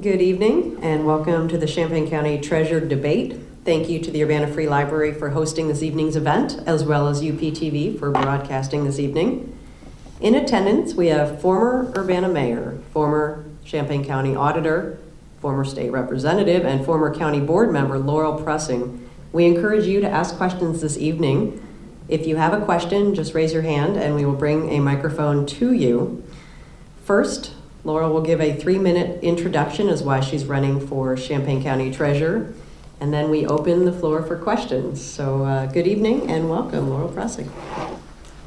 Good evening and welcome to the Champaign County Treasurer debate. Thank you to the Urbana Free Library for hosting this evening's event, as well as UPTV for broadcasting this evening. In attendance, we have former Urbana Mayor, former Champaign County Auditor, former State Representative, and former County Board Member Laurel Prussing. We encourage you to ask questions this evening. If you have a question, just raise your hand and we will bring a microphone to you. First, Laurel will give a 3-minute introduction as why she's running for Champaign County Treasurer, and then we open the floor for questions. So good evening and welcome, Laurel Prussing.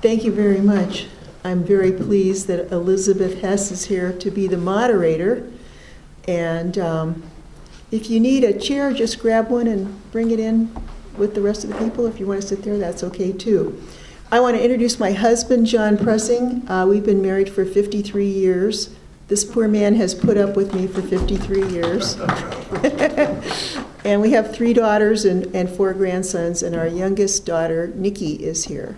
Thank you very much. I'm very pleased that Elizabeth Hess is here to be the moderator. And if you need a chair, just grab one and bring it in with the rest of the people. If you want to sit there, that's okay too. I want to introduce my husband, John Farney. We've been married for 53 years. This poor man has put up with me for 53 years. And we have 3 daughters and 4 grandsons, and our youngest daughter, Nikki, is here.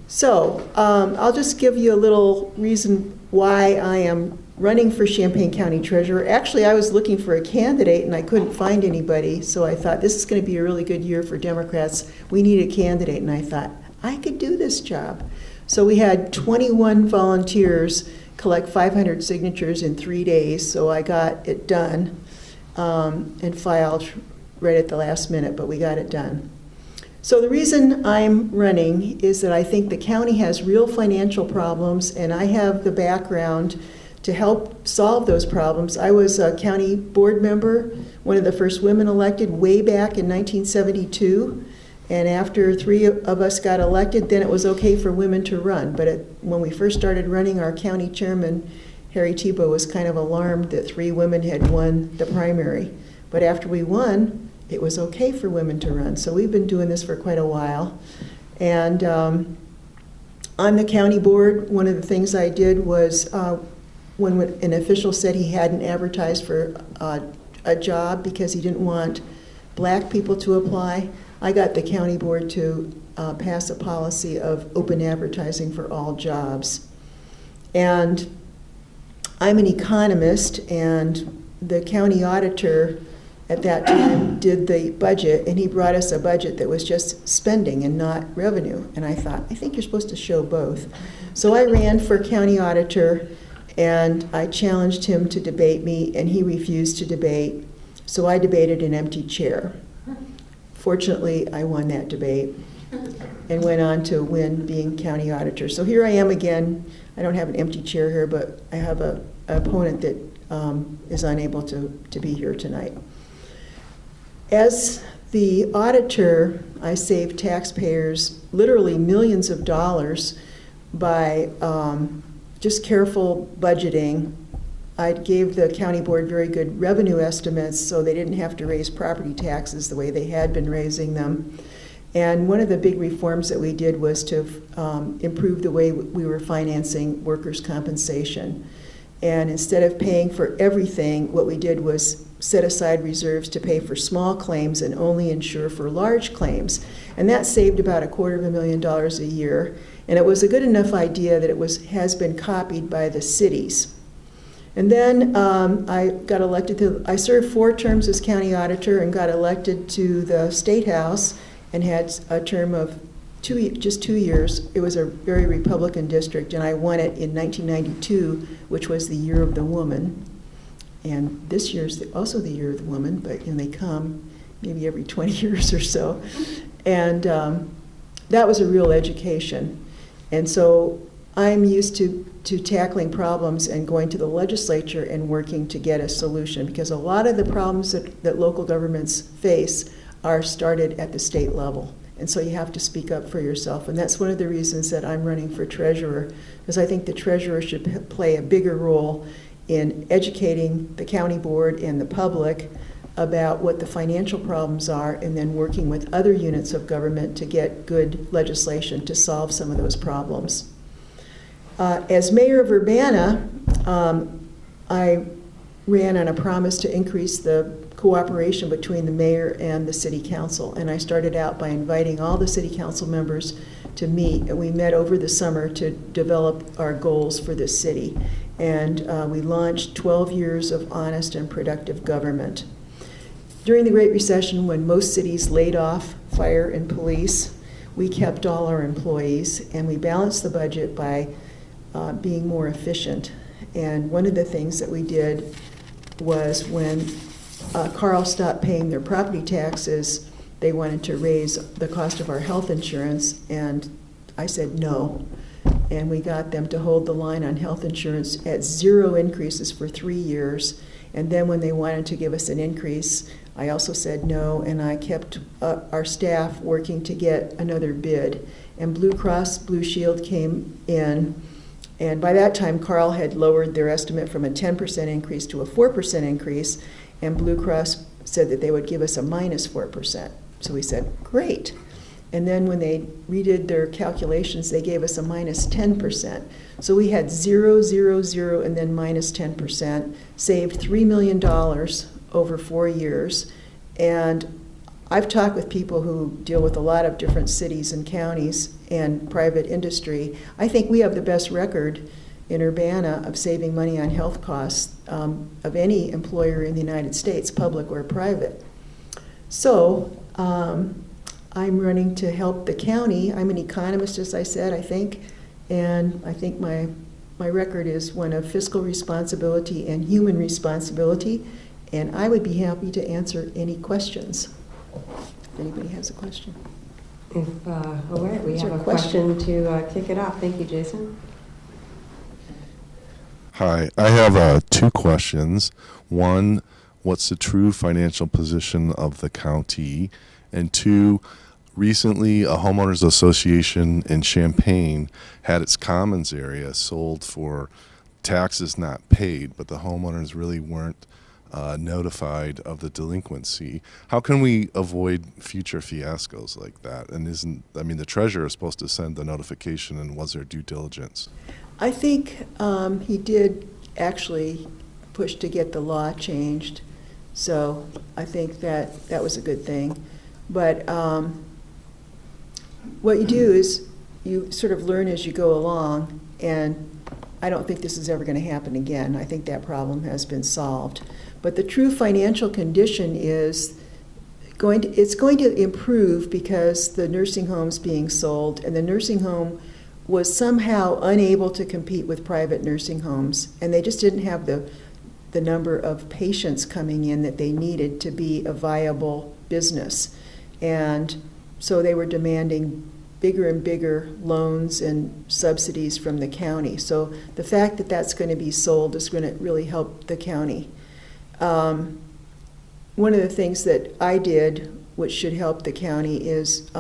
So I'll just give you a little reason why I am running for Champaign County Treasurer. Actually, I was looking for a candidate, and I couldn't find anybody, so I thought this is going to be a really good year for Democrats. We need a candidate, and I thought, I could do this job. So we had 21 volunteers collect 500 signatures in 3 days, so I got it done and filed right at the last minute, but we got it done. So the reason I'm running is that I think the county has real financial problems, and I have the background to help solve those problems. I was a county board member, one of the first women elected way back in 1972. And after 3 of us got elected, then it was okay for women to run. But when we first started running, our county chairman, Harry Tebow, was kind of alarmed that 3 women had won the primary. But after we won, it was okay for women to run. So we've been doing this for quite a while. And on the county board, one of the things I did was when an official said he hadn't advertised for a job because he didn't want black people to apply, I got the county board to pass a policy of open advertising for all jobs. And I'm an economist, and the county auditor at that time did the budget, and he brought us a budget that was just spending and not revenue. And I thought, I think you're supposed to show both. So I ran for county auditor, and I challenged him to debate me, and he refused to debate. So I debated an empty chair. Fortunately, I won that debate and went on to win being county auditor. So here I am again. I don't have an empty chair here, but I have an opponent that is unable to be here tonight. As the auditor, I saved taxpayers literally millions of dollars by just careful budgeting. I gave the county board very good revenue estimates so they didn't have to raise property taxes the way they had been raising them. And one of the big reforms that we did was to improve the way we were financing workers' compensation. And instead of paying for everything, what we did was set aside reserves to pay for small claims and only insure for large claims. And that saved about $250,000 a year. And it was a good enough idea that it has been copied by the cities. And then I got elected I served 4 terms as county auditor and got elected to the State House and had a term of just 2 years. It was a very Republican district, and I won it in 1992, which was the Year of the Woman. And this year's also the Year of the Woman, but they come maybe every 20 years or so. And that was a real education. And so I'm used to tackling problems and going to the legislature and working to get a solution, because a lot of the problems that local governments face are started at the state level. And so you have to speak up for yourself. And that's one of the reasons that I'm running for treasurer, because I think the treasurer should play a bigger role in educating the county board and the public about what the financial problems are, and then working with other units of government to get good legislation to solve some of those problems. As mayor of Urbana, I ran on a promise to increase the cooperation between the mayor and the city council. And I started out by inviting all the city council members to meet. And we met over the summer to develop our goals for the city. And we launched 12 years of honest and productive government. During the Great Recession, when most cities laid off fire and police, we kept all our employees, and we balanced the budget by being more efficient. And one of the things that we did was when Carl stopped paying their property taxes, they wanted to raise the cost of our health insurance, and I said no. And we got them to hold the line on health insurance at 0 increases for 3 years. And then when they wanted to give us an increase, I also said no, and I kept our staff working to get another bid. And Blue Cross Blue Shield came in, and by that time Carl had lowered their estimate from a 10% increase to a 4% increase, and Blue Cross said that they would give us a minus 4%. So we said, great. And then when they redid their calculations, they gave us a minus 10%. So we had 0, 0, 0, and then minus 10%, saved $3 million over 4 years. And I've talked with people who deal with a lot of different cities and counties and private industry. I think we have the best record in Urbana of saving money on health costs of any employer in the United States, public or private. So I'm running to help the county. I'm an economist, as I said, I think, and I think my record is one of fiscal responsibility and human responsibility, and I would be happy to answer any questions. If anybody has a question. All right, we have a question to kick it off. Thank you, Jason. Hi, I have 2 questions. One, what's the true financial position of the county? And 2, recently a homeowners association in Champaign had its commons area sold for taxes not paid, but the homeowners really weren't notified of the delinquency. How can we avoid future fiascos like that? And the treasurer is supposed to send the notification, and was there due diligence? I think he did actually push to get the law changed, so I think that was a good thing. But what you do is you sort of learn as you go along, and I don't think this is ever going to happen again. I think that problem has been solved. But the true financial condition is it's going to improve because the nursing home's being sold, and the nursing home was somehow unable to compete with private nursing homes, and they just didn't have the number of patients coming in that they needed to be a viable business. And so they were demanding bigger and bigger loans and subsidies from the county. So the fact that that's going to be sold is going to really help the county. One of the things that I did, which should help the county, is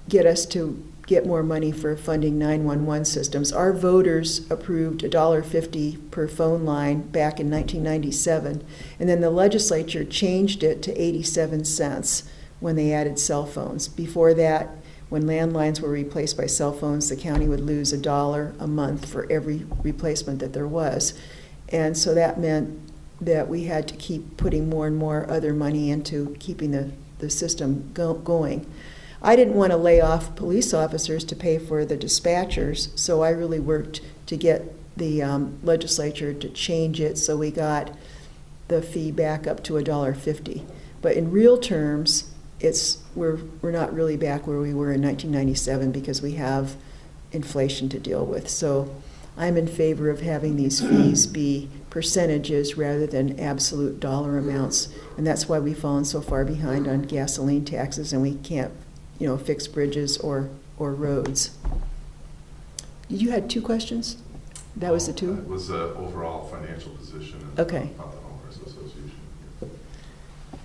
get us to get more money for funding 911 systems. Our voters approved $1.50 per phone line back in 1997, and then the legislature changed it to 87 cents when they added cell phones. Before that, when landlines were replaced by cell phones, the county would lose $1 a month for every replacement that there was. And so that meant that we had to keep putting more and more other money into keeping the system going. I didn't want to lay off police officers to pay for the dispatchers, so I really worked to get the legislature to change it so we got the fee back up to $1.50. But in real terms, we're not really back where we were in 1997 because we have inflation to deal with. So I'm in favor of having these fees be percentages rather than absolute dollar amounts, and that's why we've fallen so far behind on gasoline taxes, and we can't fix bridges or roads. You had 2 questions? That was the 2? It was the overall financial position okay. Of the homeowners association.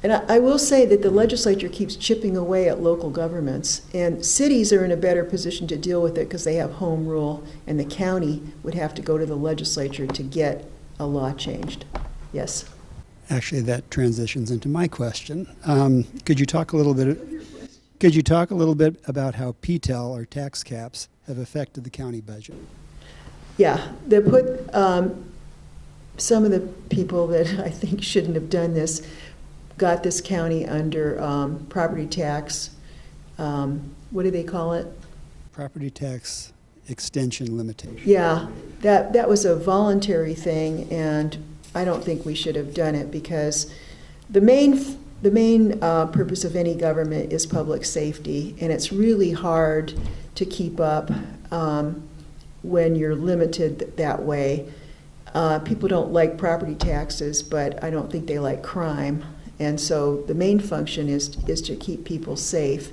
And I will say that the legislature keeps chipping away at local governments, and cities are in a better position to deal with it because they have home rule, and the county would have to go to the legislature to get a law changed. Yes? Actually, that transitions into my question. Could you talk a little bit about how PTEL, or tax caps, have affected the county budget? Yeah, they put some of the people that I think shouldn't have done this got this county under property tax. What do they call it? Property tax extension limitation. Yeah, that was a voluntary thing, and I don't think we should have done it because the main purpose of any government is public safety, and it's really hard to keep up when you're limited that way. People don't like property taxes, but I don't think they like crime, and so the main function is to keep people safe.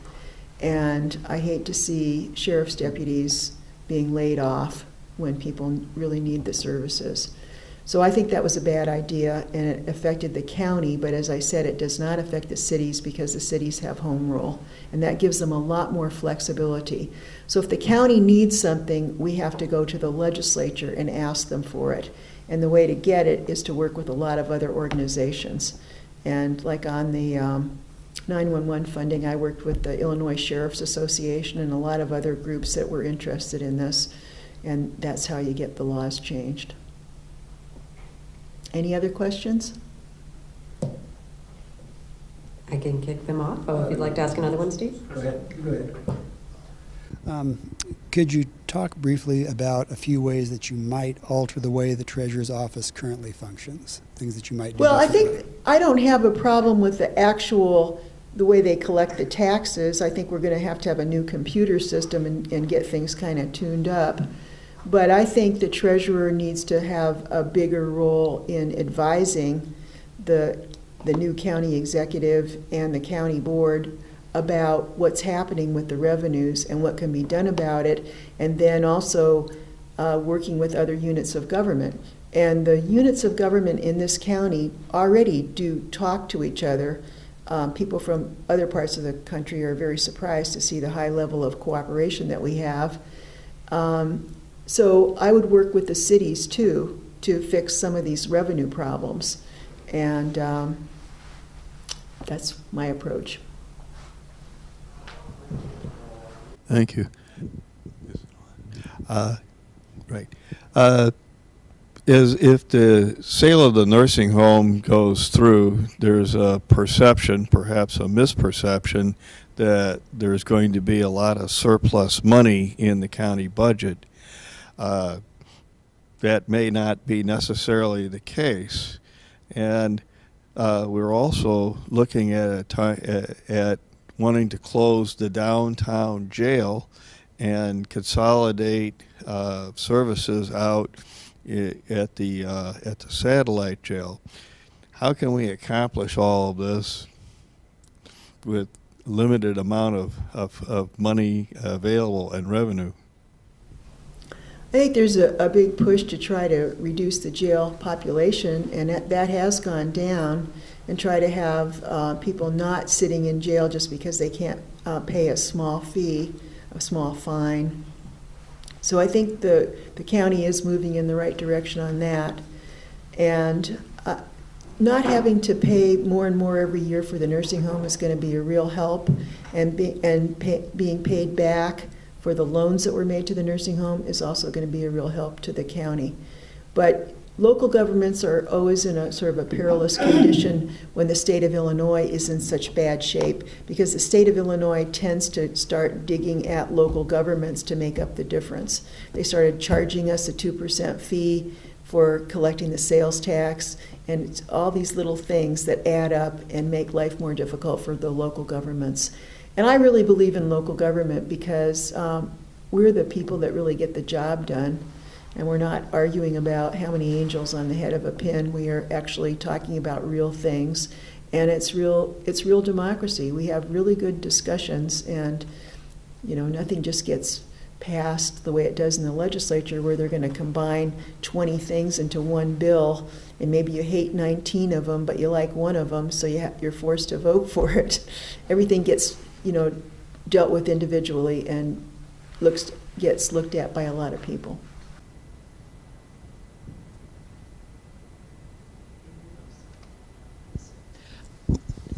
And I hate to see sheriff's deputies being laid off when people really need the services. So I think that was a bad idea, and it affected the county, but as I said, it does not affect the cities because the cities have home rule, and that gives them a lot more flexibility. So if the county needs something, we have to go to the legislature and ask them for it. And the way to get it is to work with a lot of other organizations. And like on the 911 funding, I worked with the Illinois Sheriff's Association and a lot of other groups that were interested in this, and that's how you get the laws changed. Any other questions? I can kick them off. Oh, if you'd like to ask another one, Steve? Go ahead. Could you talk briefly about a few ways that you might alter the way the Treasurer's office currently functions? Things that you might do Well, I differently? think I don't have a problem with the way they collect the taxes. I think we're going to have a new computer system and get things kind of tuned up. But I think the treasurer needs to have a bigger role in advising the new county executive and the county board about what's happening with the revenues and what can be done about it, and then also working with other units of government. And the units of government in this county already do talk to each other. People from other parts of the country are very surprised to see the high level of cooperation that we have. So I would work with the cities too to fix some of these revenue problems. And that's my approach. Thank you. Right. Is if the sale of the nursing home goes through, there's a perception, perhaps a misperception, that there's going to be a lot of surplus money in the county budget. That may not be necessarily the case. And we're also looking at at wanting to close the downtown jail and consolidate services out at the satellite jail. How can we accomplish all of this with limited amount of money available and revenue? I think there's a big push to try to reduce the jail population, and that has gone down, and try to have people not sitting in jail just because they can't pay a small fee, a small fine. So I think the county is moving in the right direction on that. And not having to pay more and more every year for the nursing home is going to be a real help, and being paid back for the loans that were made to the nursing home is also going to be a real help to the county. But local governments are always in a sort of a perilous condition when the state of Illinois is in such bad shape, because the state of Illinois tends to start digging at local governments to make up the difference. They started charging us a 2% fee for collecting the sales tax, and it's all these little things that add up and make life more difficult for the local governments. And I really believe in local government because we're the people that really get the job done. And we're not arguing about how many angels on the head of a pin. We are actually talking about real things, and it's real democracy. We have really good discussions, and nothing just gets passed the way it does in the legislature, where they're going to combine 20 things into one bill, and maybe you hate 19 of them, but you like one of them, so you're forced to vote for it. Everything gets dealt with individually and gets looked at by a lot of people.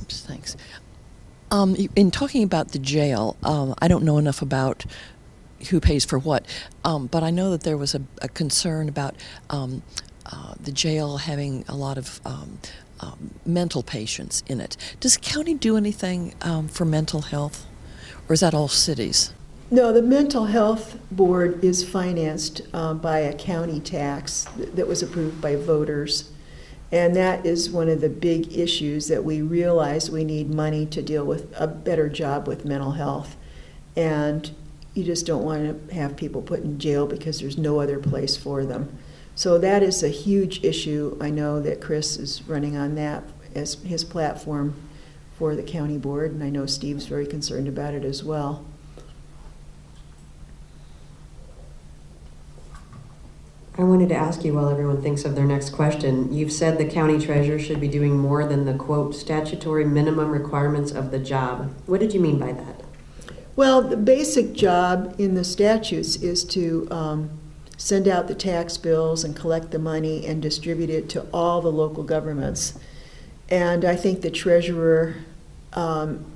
Thanks. In talking about the jail, I don't know enough about who pays for what, but I know that there was a concern about the jail having a lot of mental patients in it. Does the county do anything for mental health, or is that all cities? No, the mental health board is financed by a county tax that was approved by voters. And that is one of the big issues that we realize we need money to deal with a better job with mental health. And you just don't want to have people put in jail because there's no other place for them. So that is a huge issue. I know that Chris is running on that as his platform for the county board, and I know Steve's very concerned about it as well. I wanted to ask you while everyone thinks of their next question. You've said the county treasurer should be doing more than the, quote, statutory minimum requirements of the job. What did you mean by that? Well, the basic job in the statutes is to send out the tax bills and collect the money and distribute it to all the local governments. And I think the treasurer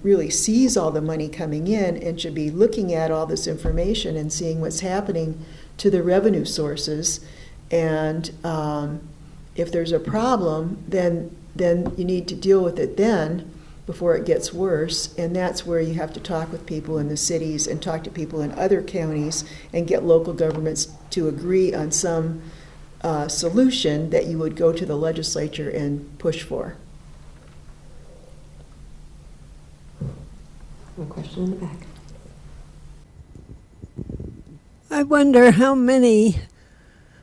really sees all the money coming in and should be looking at all this information and seeing what's happening to the revenue sources. And if there's a problem, then you need to deal with it then before it gets worse. And that's where you have to talk with people in the cities and talk to people in other counties and get local governments to agree on some solution that you would go to the legislature and push for. A question in the back. I wonder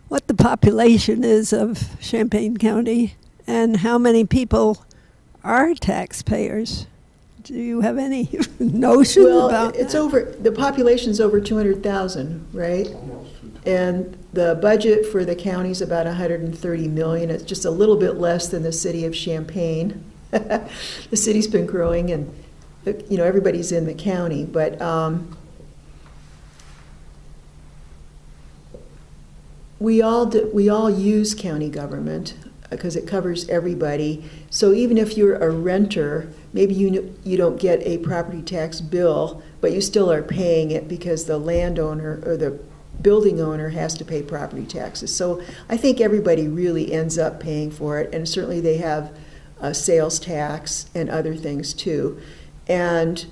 what the population is of Champaign County and how many people are taxpayers. Do you have any notion about it's that? the population's over 200,000, right? And the budget for the county's about 130 million. It's just a little bit less than the city of Champaign. The city's been growing, and everybody's in the county, but we all use county government because it covers everybody. So even if you're a renter, maybe you don't get a property tax bill, but you still are paying it because the landowner or the building owner has to pay property taxes. So I think everybody really ends up paying for it, and certainly they have a sales tax and other things too. And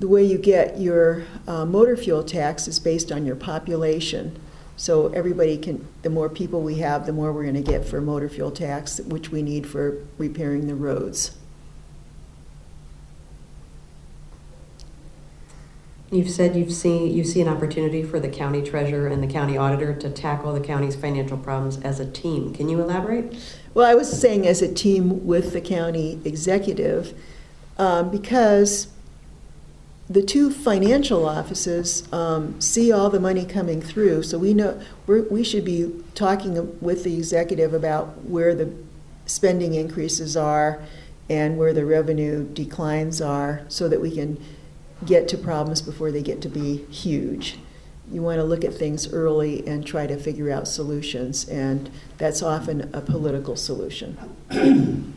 the way you get your motor fuel tax is based on your population. So the more people we have, the more we're going to get for motor fuel tax, which we need for repairing the roads. You've said you see an opportunity for the county treasurer and the county auditor to tackle the county's financial problems as a team. Can you elaborate? Well, I was saying as a team with the county executive, because the two financial offices see all the money coming through, so we know we should be talking with the executive about where the spending increases are and where the revenue declines are, so that we can get to problems before they get to be huge. You want to look at things early and try to figure out solutions, and that's often a political solution.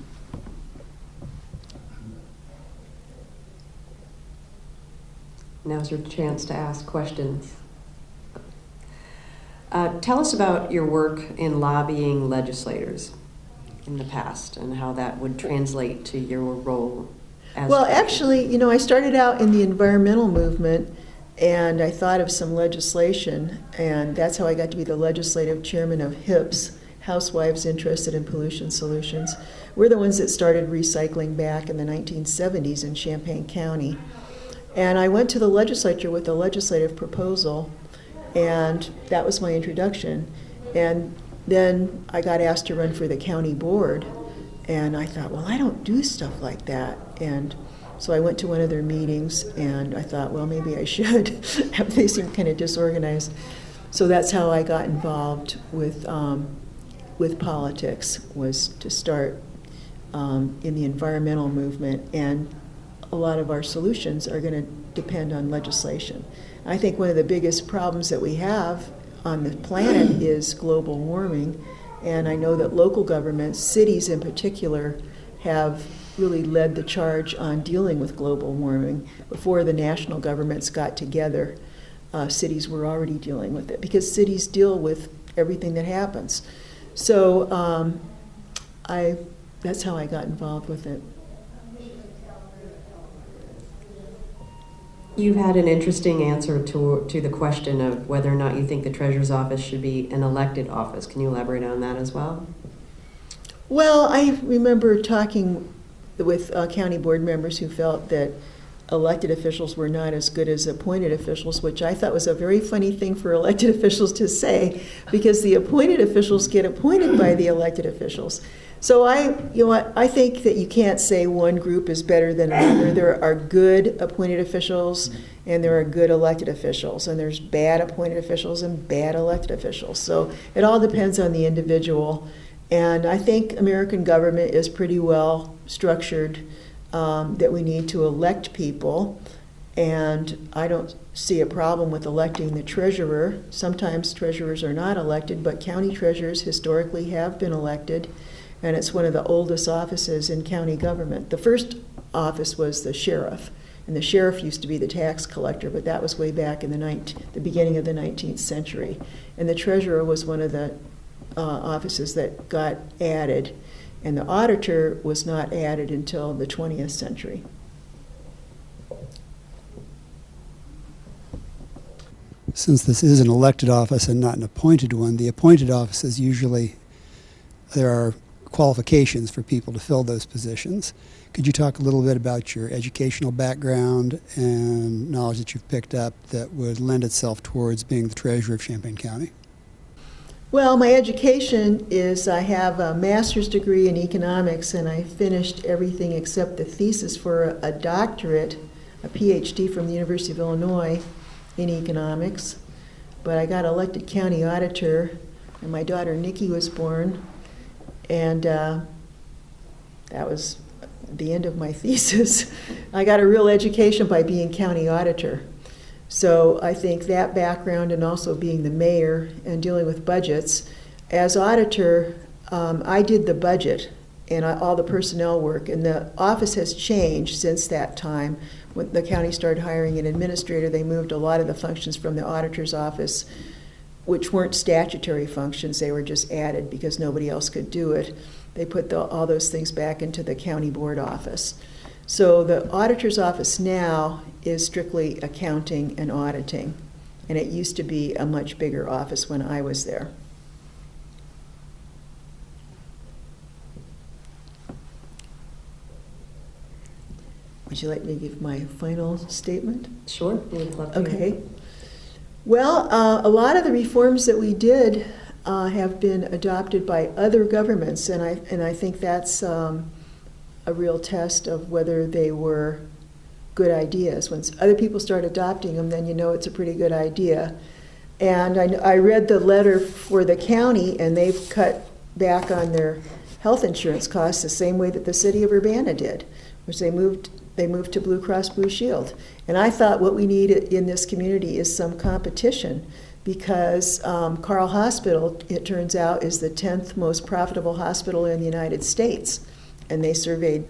Now's your chance to ask questions. Tell us about your work in lobbying legislators in the past and how that would translate to your role as Well, treasurer. actually, I started out in the environmental movement, and I thought of some legislation, and that's how I got to be the legislative chairman of HIPS, Housewives Interested in Pollution Solutions. We're the ones that started recycling back in the 1970s in Champaign County. And I went to the legislature with a legislative proposal, and that was my introduction. And then I got asked to run for the county board, and I thought, well, I don't do stuff like that. And so I went to one of their meetings, and I thought, well, maybe I should. They seemed kind of disorganized. So that's how I got involved with politics, was to start in the environmental movement. And a lot of our solutions are going to depend on legislation. I think one of the biggest problems that we have on the planet is global warming, and I know that local governments, cities in particular, have really led the charge on dealing with global warming. Before the national governments got together, cities were already dealing with it, because cities deal with everything that happens. So that's how I got involved with it. You've had an interesting answer to the question of whether or not you think the treasurer's office should be an elected office. Can you elaborate on that as well? Well, I remember talking with county board members who felt that elected officials were not as good as appointed officials, which I thought was a very funny thing for elected officials to say, because the appointed officials get appointed by the elected officials. So I think that you can't say one group is better than another. There are good appointed officials and there are good elected officials, and there's bad appointed officials and bad elected officials. So it all depends on the individual. And I think American government is pretty well structured, that we need to elect people. And I don't see a problem with electing the treasurer. Sometimes treasurers are not elected, but county treasurers historically have been elected. And it's one of the oldest offices in county government. The first office was the sheriff, and the sheriff used to be the tax collector, but that was way back in the beginning of the 19th century. And the treasurer was one of the offices that got added, and the auditor was not added until the 20th century. Since this is an elected office and not an appointed one, the appointed offices usually, there are qualifications for people to fill those positions. Could you talk a little bit about your educational background and knowledge that you've picked up that would lend itself towards being the treasurer of Champaign County? Well, my education is I have a master's degree in economics, and I finished everything except the thesis for a doctorate, a PhD from the University of Illinois in economics. But I got elected county auditor, and my daughter Nikki was born. And that was the end of my thesis. I got a real education by being county auditor. So I think that background, and also being the mayor and dealing with budgets. As auditor, I did the budget and all the personnel work, and the office has changed since that time. When the county started hiring an administrator, they moved a lot of the functions from the auditor's office, which weren't statutory functions. They were just added because nobody else could do it. They put all those things back into the county board office. So the auditor's office now is strictly accounting and auditing, and it used to be a much bigger office when I was there. Would you like me to give my final statement? Sure, we'd love to. Okay. Well, a lot of the reforms that we did have been adopted by other governments, and I think that's a real test of whether they were good ideas. When other people start adopting them, then you know it's a pretty good idea. And I read the letter for the county, and they've cut back on their health insurance costs the same way that the city of Urbana did, which they moved to Blue Cross Blue Shield. And I thought what we need in this community is some competition, because Carle Hospital, it turns out, is the 10th most profitable hospital in the United States. And they surveyed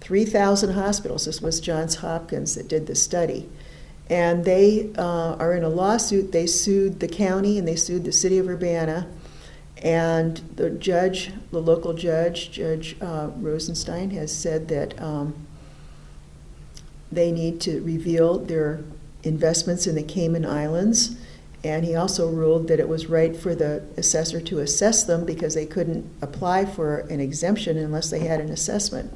3,000 hospitals. This was Johns Hopkins that did the study. And they are in a lawsuit. They sued the county and they sued the city of Urbana. And the judge, the local judge, Judge Rosenstein, has said that they need to reveal their investments in the Cayman Islands. And he also ruled that it was right for the assessor to assess them, because they couldn't apply for an exemption unless they had an assessment.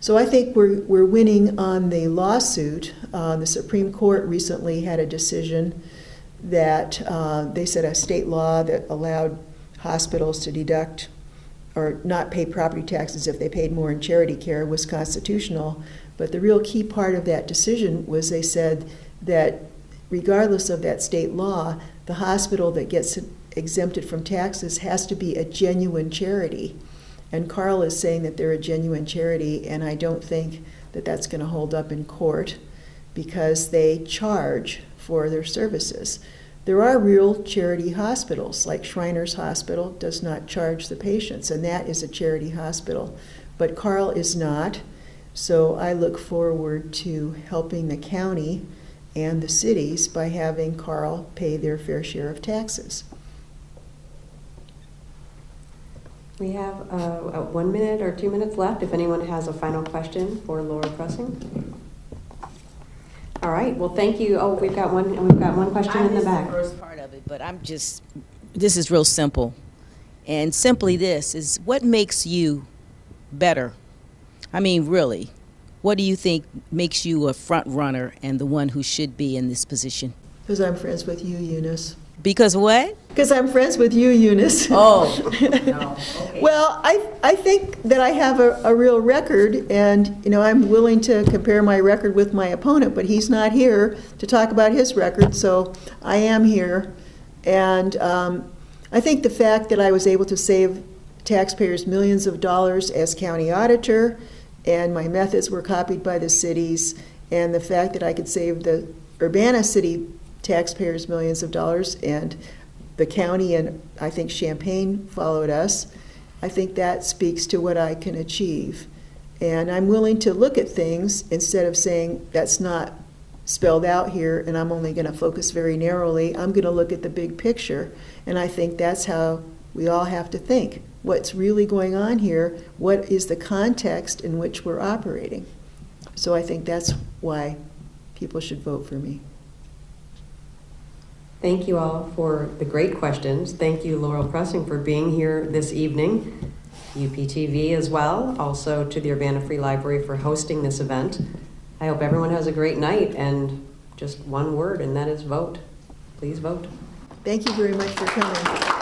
So I think we're winning on the lawsuit. The Supreme Court recently had a decision that they said a state law that allowed hospitals to deduct or not pay property taxes if they paid more in charity care was constitutional. But the real key part of that decision was they said that regardless of that state law, the hospital that gets exempted from taxes has to be a genuine charity. And Carle is saying that they're a genuine charity, and I don't think that that's going to hold up in court, because they charge for their services. There are real charity hospitals, like Shriners Hospital does not charge the patients, and that is a charity hospital. But Carle is not, so I look forward to helping the county and the cities by having Carle pay their fair share of taxes. We have 1 minute or 2 minutes left if anyone has a final question for Laurel Prussing. All right, well, thank you. Oh, we've got one question in the back. The first part of it, but this is real simple. And simply this is, what makes you better? I mean, really, what do you think makes you a front runner and the one who should be in this position? Because I'm friends with you, Eunice. Because what? Because I'm friends with you, Eunice. Oh, no. Okay. Well, I think that I have a real record, and I'm willing to compare my record with my opponent, but he's not here to talk about his record, so I am here. And I think the fact that I was able to save taxpayers millions of dollars as county auditor, and my methods were copied by the cities, and the fact that I could save the Urbana city taxpayers millions of dollars, and the county and I think Champaign followed us, I think that speaks to what I can achieve. And I'm willing to look at things instead of saying that's not spelled out here and I'm only going to focus very narrowly. I'm going to look at the big picture, and I think that's how we all have to think. What's really going on here? What is the context in which we're operating? So I think that's why people should vote for me. Thank you all for the great questions. Thank you, Laurel Prussing, for being here this evening. UPTV as well, also to the Urbana Free Library for hosting this event. I hope everyone has a great night, and just one word, and that is vote. Please vote. Thank you very much for coming.